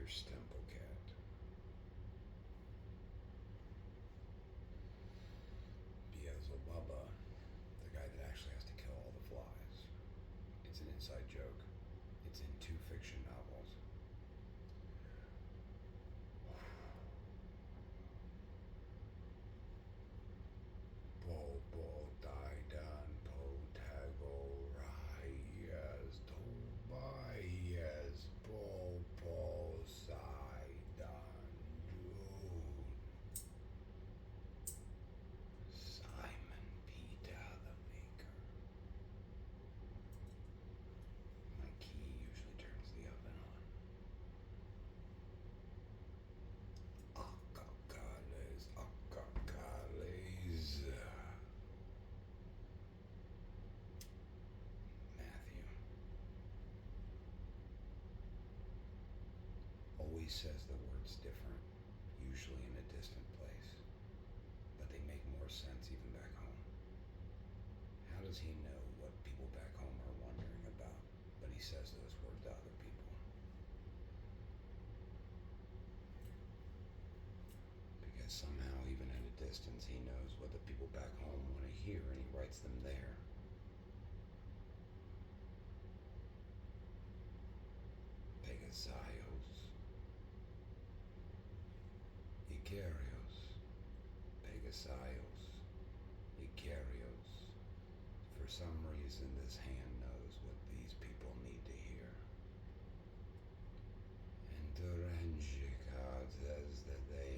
Here's Stemplecat. Beelzebubba, the guy that actually has to kill all the flies. It's an inside joke. It's in 2 fiction novels. Bobo Daidan Potago Rayas Tobias Bobo Saidan June Simon Peter the Maker. My key usually turns the oven on. Acacales, acacales. Matthew always says the words different, usually in a distant place, but they make more sense even back home. How does he know what people back home are wondering about, but he says those words to other people? Because somehow, even at a distance, he knows what the people back home want to hear, and he writes them there. Pegasios, Icarios, Pegasios, Icarios. For some reason, this hand knows what these people need to hear. And Duranjika says that they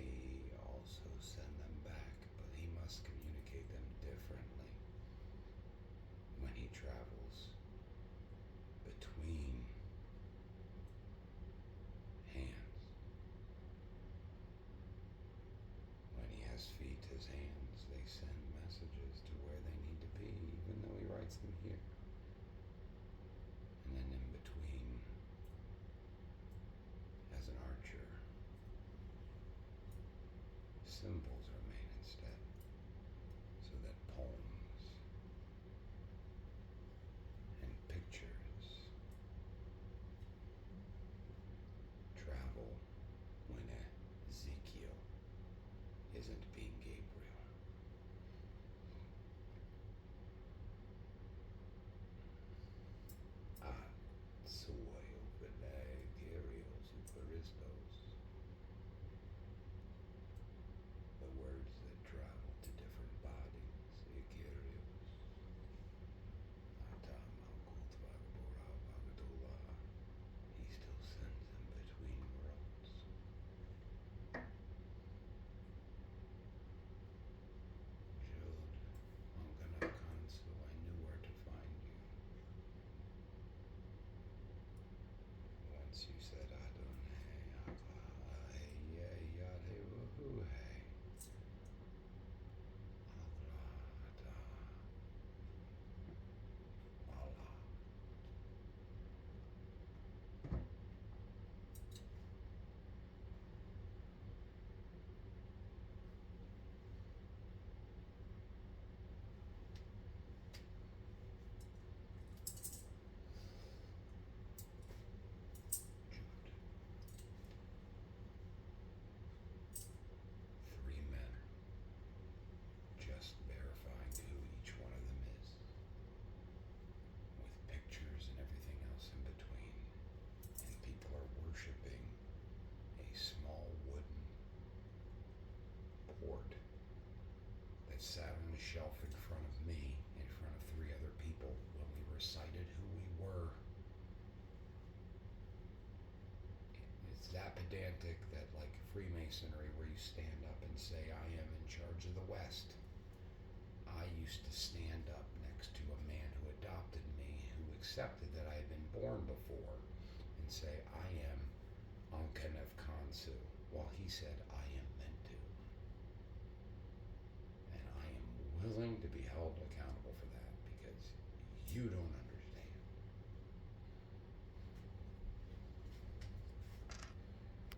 also send them back, but he must communicate them differently when he travels between hands. When he has feet as hands, they send messages to where they need to be, even though he writes them here. And then in between, as an archer, symbols are made instead, so that poems and pictures travel when Ezekiel isn't being Gabriel. Soy overlay, Kyrios, Eucharistos. The words that travel to different bodies, Kyrios. He still sends them between worlds. Jude, Kansu, I knew where to find you. Once you said Adonai, hey, woohoo, hey. Allah. Three men, just verifying who each one of them is, with pictures and everything else in between, and people are worshiping a small wooden port that sat on a shelf in front of me, in front of 3 other people, when we recited who we were. It's that pedantic that, like Freemasonry, where you stand up and say, I am in charge of the West. I used to stand up next to a man who adopted me, who accepted that I had been born before, and say, I am Ankanev Kansu, while he said, I am meant to. And I am willing to be held accountable for that, because you don't